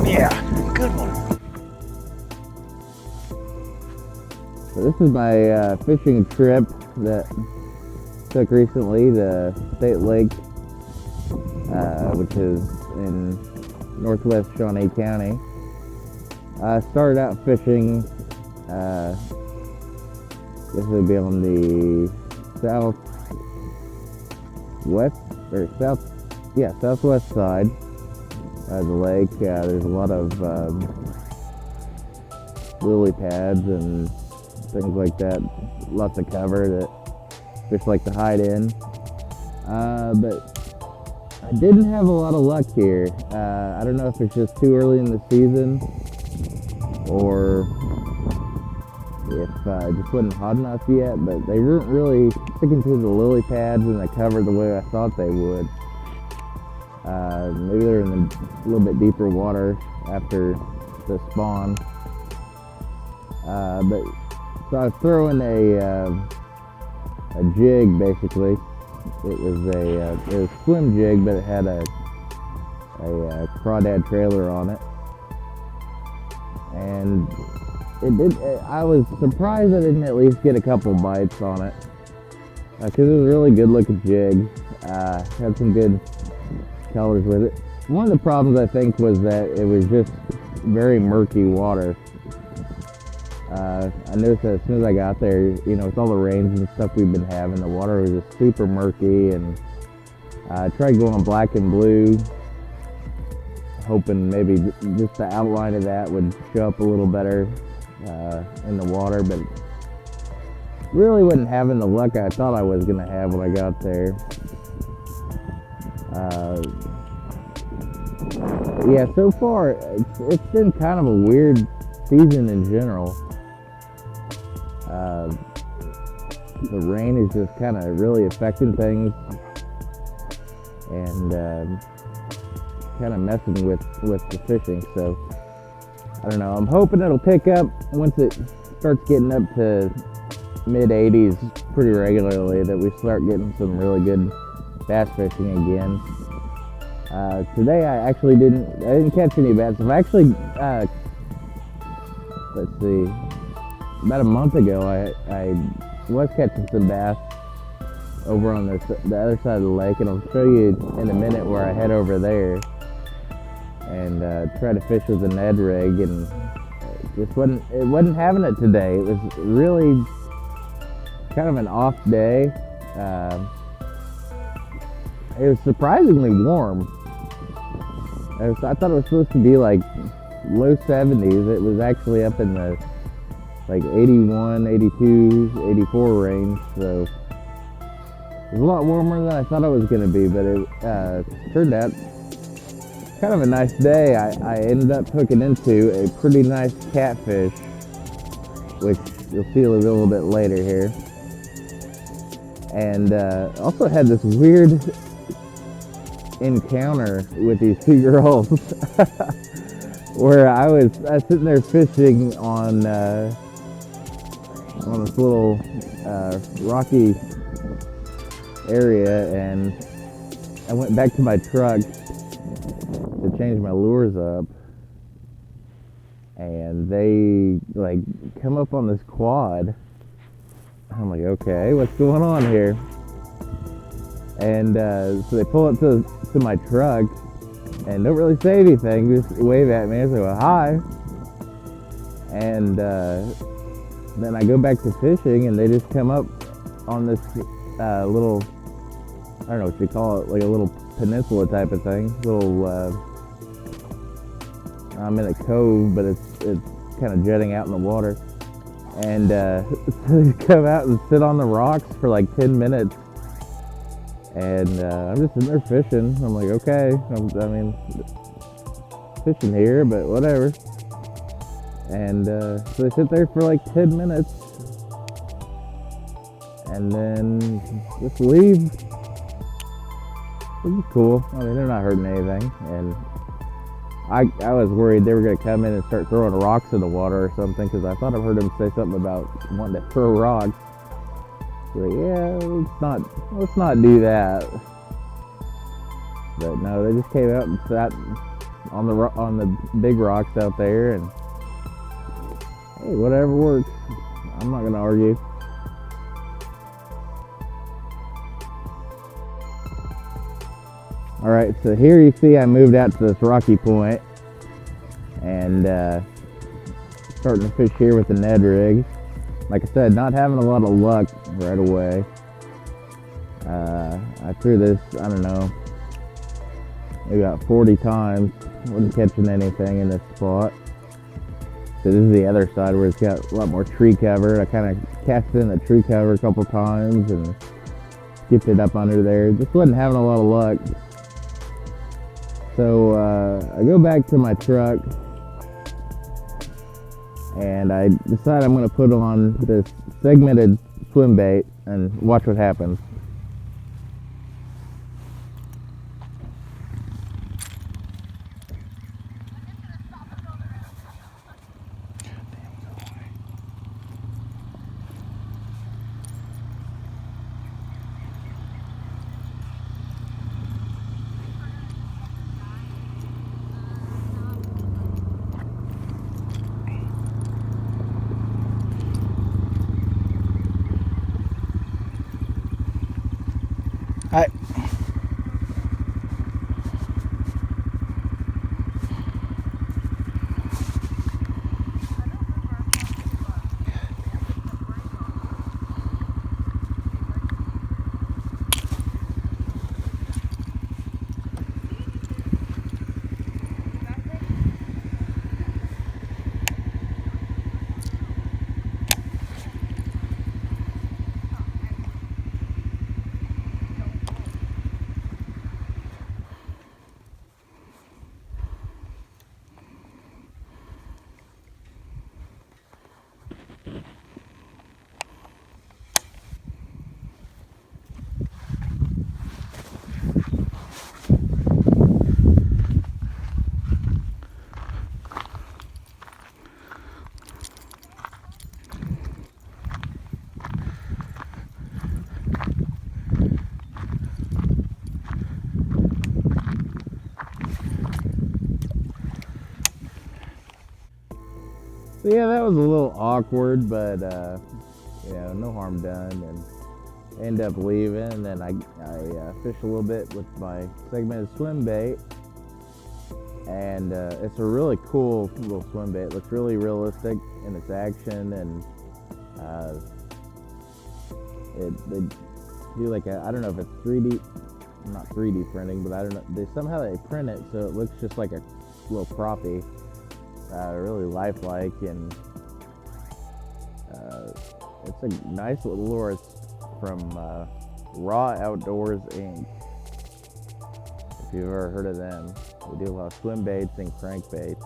Yeah, good one. So this is my fishing trip that took recently to State Lake, which is in northwest Shawnee County. I started out fishing, this would be on the southwest side of the lake. There's a lot of lily pads and things like that, lots of cover that fish like to hide in. But I didn't have a lot of luck here. I don't know if it's just too early in the season or if it just wasn't hot enough yet, but they weren't really sticking to the lily pads and the cover the way I thought they would. Maybe they're in a little bit deeper water after the spawn. So I was throwing a jig basically. It was a swim jig, but it had a crawdad trailer on it, and I was surprised I didn't at least get a couple bites on it, because it was a really good looking jig. Had some good colors with it. One of the problems I think was that it was just very murky water. I noticed that as soon as I got there, with all the rains and stuff we've been having, the water was just super murky, and I tried going black and blue, hoping maybe just the outline of that would show up a little better in the water, but really wasn't having the luck I thought I was going to have when I got there. Yeah, so far it's been kind of a weird season in general. The rain is just kind of really affecting things and kind of messing with the fishing. So I don't know. I'm hoping it'll pick up once it starts getting up to mid 80s pretty regularly, that we start getting some really good bass fishing again. Today I didn't catch any bass. I've actually let's see, about a month ago I was catching some bass over on the other side of the lake, and I'll show you in a minute where I head over there and try to fish with a Ned rig, and it wasn't having it today. It was really kind of an off day. It was surprisingly warm. I thought it was supposed to be like low 70s. It was actually up in the like 81, 82, 84 range. So it was a lot warmer than I thought it was going to be, but it turned out kind of a nice day. I ended up hooking into a pretty nice catfish, which you'll see a little bit later here. And also had this weird encounter with these two girls where I was sitting there fishing on this little rocky area, and I went back to my truck to change my lures up, and they like come up on this quad. I'm like, okay, what's going on here? And so they pull up to my truck and don't really say anything, just wave at me. I say, well, hi. And then I go back to fishing, and they just come up on this little, I don't know what you call it, like a little peninsula type of thing. I'm in a cove, but it's kind of jutting out in the water. And so they come out and sit on the rocks for like 10 minutes. And I'm just in there fishing. I'm like, okay, I mean, fishing here, but whatever. And so they sit there for like 10 minutes and then just leave. Which is cool. I mean, they're not hurting anything. And I was worried they were going to come in and start throwing rocks in the water or something, because I thought I heard them say something about wanting to throw rocks. So yeah, let's not do that. But no, they just came out and sat on the big rocks out there, and hey, whatever works. I'm not gonna argue. All right, so here you see I moved out to this rocky point, and starting to fish here with the Ned rig. Like I said, not having a lot of luck right away. I threw this, I don't know, maybe about 40 times. Wasn't catching anything in this spot. So this is the other side where it's got a lot more tree cover. I kind of cast in the tree cover a couple times and skipped it up under there. Just wasn't having a lot of luck. So I go back to my truck and I decide I'm going to put on this segmented swim bait and watch what happens. Hi. So yeah, that was a little awkward, but you know, no harm done, and end up leaving. And I fished a little bit with my segmented swim bait, and it's a really cool little swim bait. It looks really realistic in its action, and they do like I don't know if it's 3D, not 3D printing, but I don't know. They print it so it looks just like a little crappie. Really lifelike, and it's a nice little lure. It's from Raw Outdoors Inc. If you've ever heard of them, they do a lot of swim baits and crankbaits.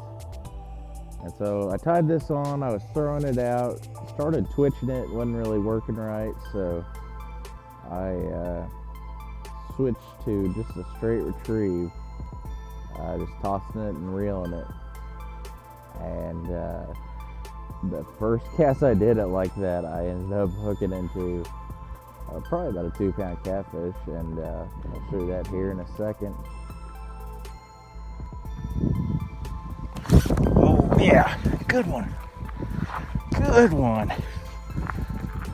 And so I tied this on. I was throwing it out, started twitching it, wasn't really working right, so I switched to just a straight retrieve, just tossing it and reeling it. And the first cast I did it like that, I ended up hooking into probably about a 2-pound catfish, and I'll show you that here in a second. Oh yeah, good one. Good one.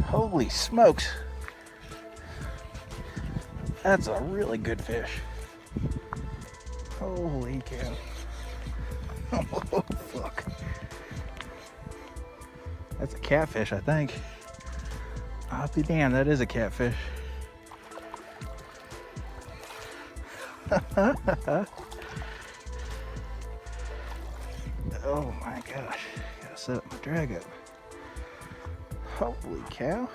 Holy smokes. That's a really good fish. Holy cow. Oh, fuck. That's a catfish, I think. I'll be damned, that is a catfish. Oh my gosh. Gotta set up my drag up. Holy cow.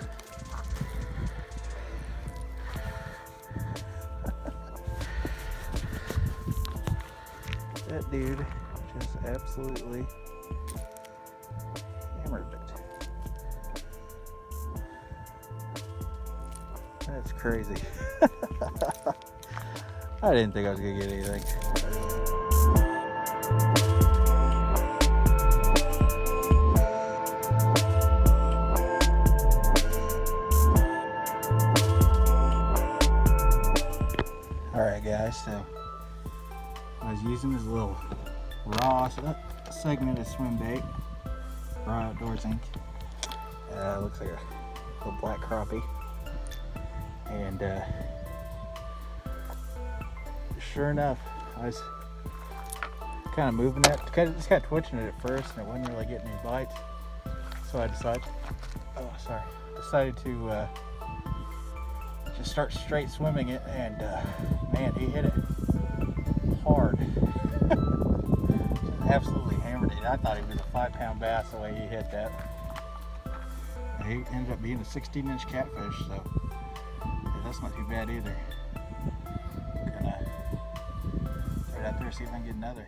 That dude just absolutely hammered it. That's crazy. I didn't think I was gonna get anything. Alright guys, so I was using this little raw segmented swim bait, Raw Outdoors Inc. Looks like a little black crappie. And sure enough, I was kind of moving it, just kind of twitching it at first, and it wasn't really getting any bites. So I decided to just start straight swimming it, and man, he hit it hard. Just absolutely hammered it. I thought he was a 5-pound bass the way he hit that. And he ended up being a 16-inch catfish, so yeah, that's not too bad either. Gonna throw it out there, see if I can get another.